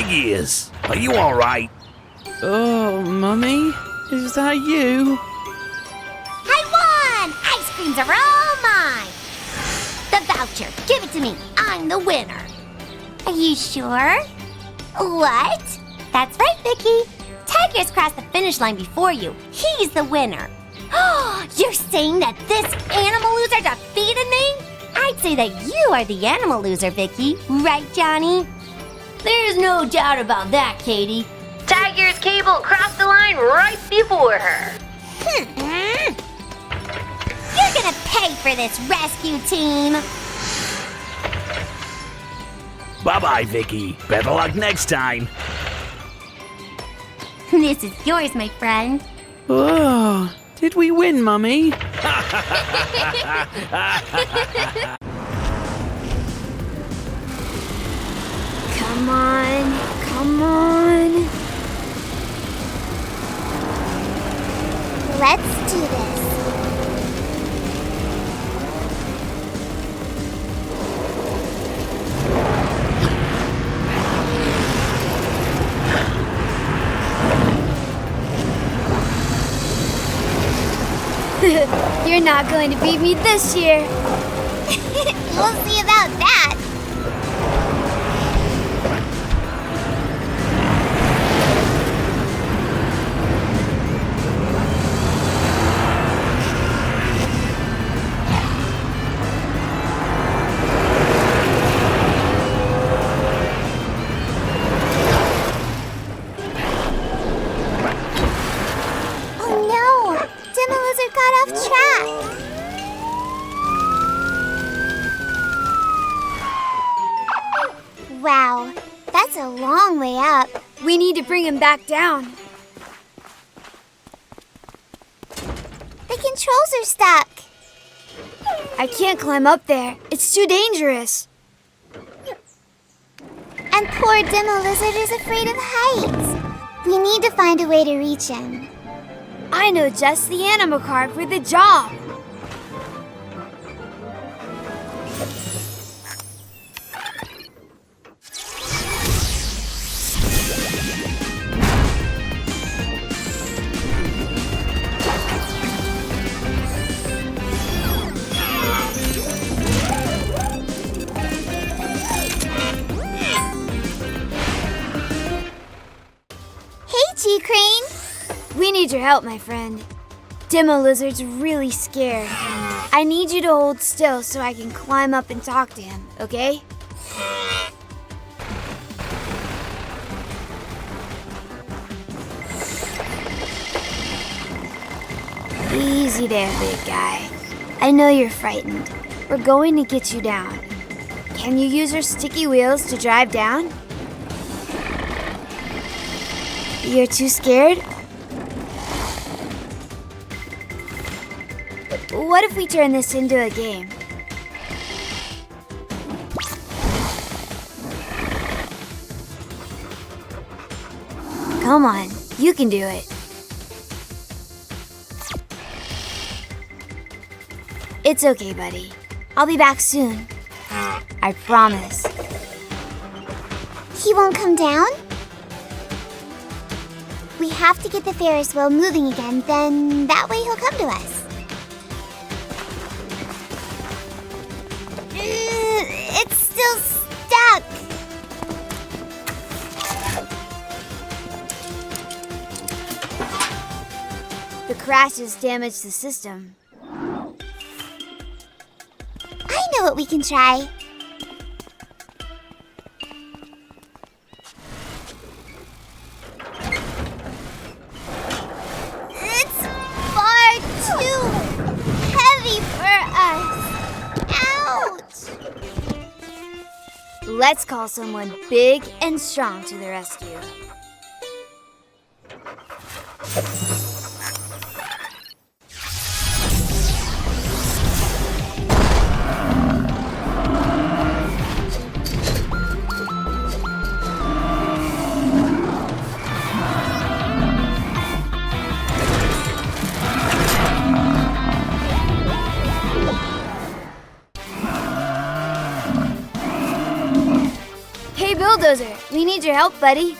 my gears. Are you all right? Oh, Mummy, is that you? I won! Ice creams are all mine! The voucher, give it to me. I'm the winner. Are you sure? What? That's right, Vicky. Tiger's crossed the finish line before you. He's the winner. You're saying that this animal loser defeated me? I'd say that you are the animal loser, Vicky. Right, Johnny? There's no doubt about that, Katie. Tiger's cable crossed the line right before her. You're gonna pay for this, rescue team. Bye-bye, Vicky. Better luck next time. This is yours, my friend. Oh, did we win, Mummy? Come on, come on. Let's do this. You're not going to beat me this year. We'll see about that. Wow, that's a long way up. We need to bring him back down. The controls are stuck. I can't climb up there. It's too dangerous. And poor Demo Lizard is afraid of heights. We need to find a way to reach him. I know just the AnimaCard for the job. G-Crane? We need your help, my friend. Demo Lizard's really scared. I need you to hold still so I can climb up and talk to him, okay? Easy there, big guy. I know you're frightened. We're going to get you down. Can you use your sticky wheels to drive down? You're too scared? What if we turn this into a game? Come on, you can do it. It's okay, buddy. I'll be back soon. I promise. He won't come down? We have to get the Ferris wheel moving again, then that way he'll come to us. It's still stuck. The crashes damaged the system. I know what we can try. It's far too heavy for us. Ouch! Let's call someone big and strong to the rescue. Hey, Bulldozer, we need your help, buddy.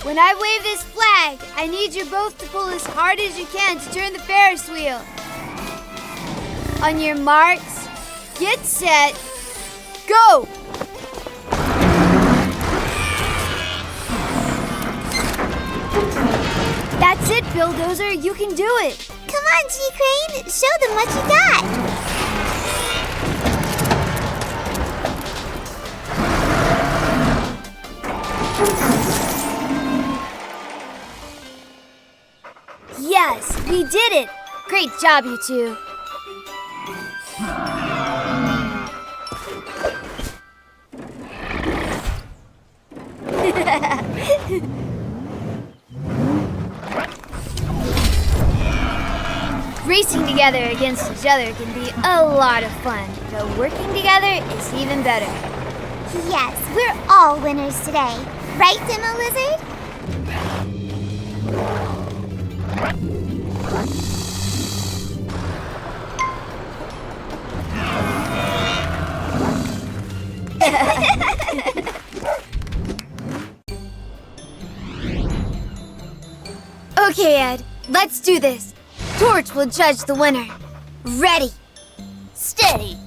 When I wave this flag, I need you both to pull as hard as you can to turn the Ferris wheel. On your marks, get set, go! That's it, Bulldozer, you can do it. Come on, G-Crane, show them what you got. Yes, we did it! Great job, you two. Racing together against each other can be a lot of fun, but working together is even better. Yes, we're all winners today. Right, Demo Lizard? Okay, Ed, let's do this. Torch will judge the winner. Ready. Steady.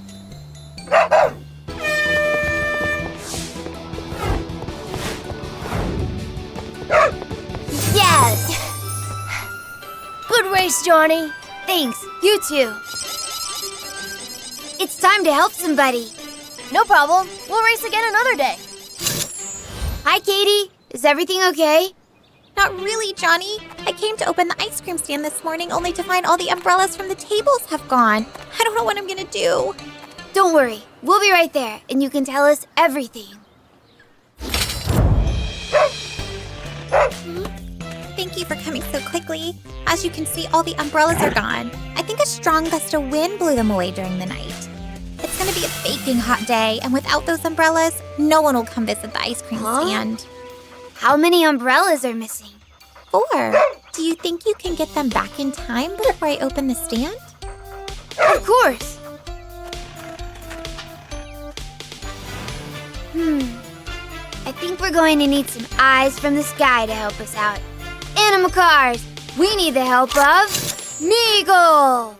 Yes! Good race, Johnny. Thanks, you too. It's time to help somebody. No problem. We'll race again another day. Hi, Katie. Is everything okay? Not really, Johnny. I came to open the ice cream stand this morning only to find all the umbrellas from the tables have gone. I don't know what I'm gonna do. Don't worry. We'll be right there, and you can tell us everything. Thank you for coming so quickly. As you can see, all the umbrellas are gone. I think a strong gust of wind blew them away during the night. It's gonna be a baking hot day, and without those umbrellas, no one will come visit the ice cream stand. How many umbrellas are missing? 4. Do you think you can get them back in time before I open the stand? Of course. I think we're going to need some eyes from the sky to help us out. AnimaCars, we need the help of Meagle!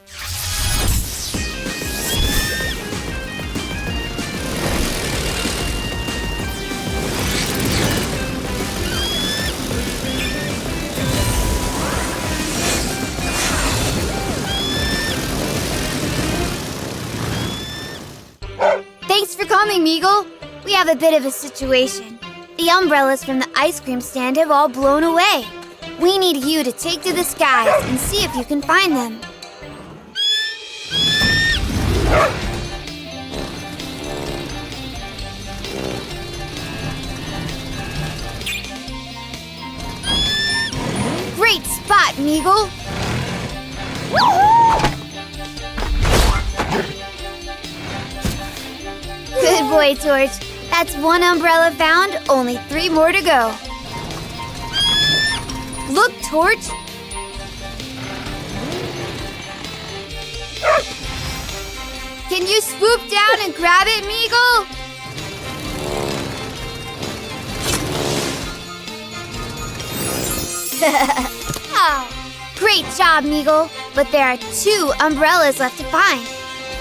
Thanks for coming, Meagle. We have a bit of a situation. The umbrellas from the ice cream stand have all blown away. We need you to take to the skies and see if you can find them. Great spot, Meagle. Good boy, Torch. That's 1 umbrella found, only 3 more to go. Look, Torch. Can you swoop down and grab it, Meagle? Great job, Meagle. But there are 2 umbrellas left to find.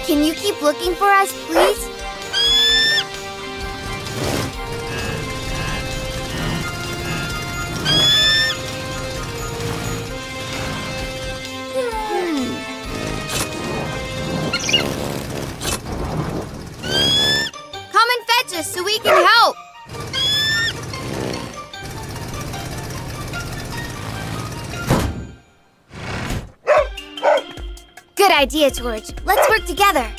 Can you keep looking for us, please? Come and fetch us so we can help. Good idea, Torch. Let's work together.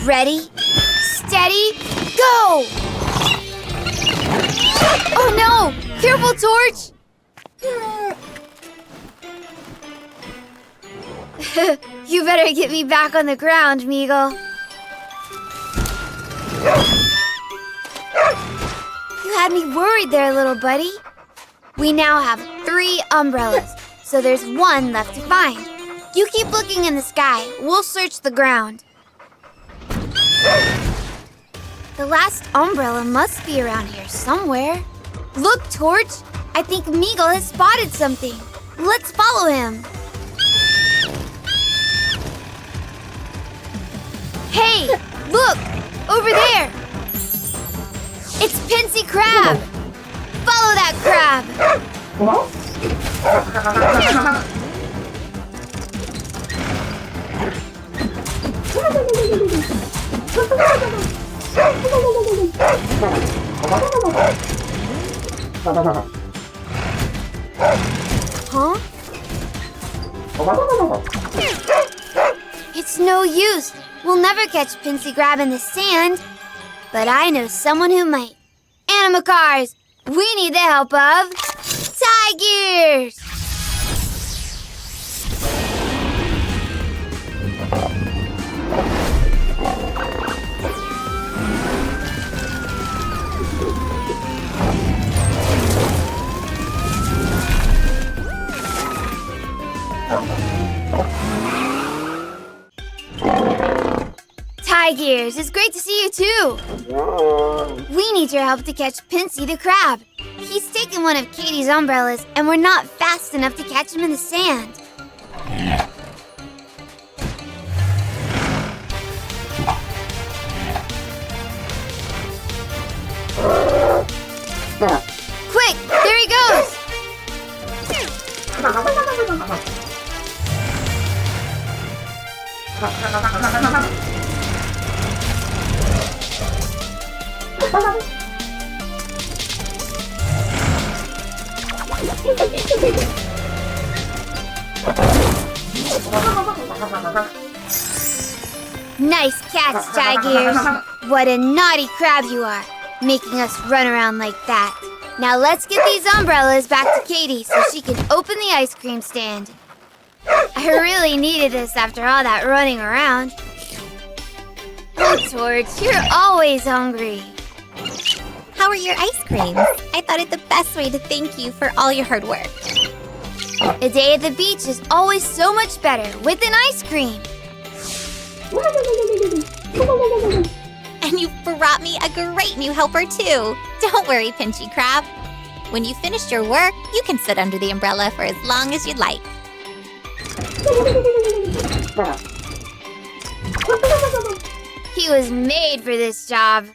Ready, steady, go! Oh no! Careful, Torch! You better get me back on the ground, Meagle. You had me worried there, little buddy. We now have 3 umbrellas, so there's 1 left to find. You keep looking in the sky. We'll search the ground. The last umbrella must be around here somewhere. Look, Torch. I think Meagle has spotted something. Let's follow him. Hey, look! Over there! It's Pincy Crab! Follow that crab! Huh? It's no use. We'll never catch Pincy Crab in the sand. But I know someone who might. AnimaCars, we need the help of Tigers! Tigers, it's great to see you too. We need your help to catch Pincy the crab. He's taken one of Katie's umbrellas and we're not fast enough to catch him in the sand. Quick, there he goes! Nice catch, Tigers. What a naughty crab you are, making us run around like that. Now let's get these umbrellas back to Katie so she can open the ice cream stand. I really needed this after all that running around. Oh, Torch, you're always hungry. How are your ice creams? I thought it the best way to thank you for all your hard work. A day at the beach is always so much better with an ice cream. And you brought me a great new helper too. Don't worry, Pinchy Crab. When you finish your work, you can sit under the umbrella for as long as you'd like. He was made for this job.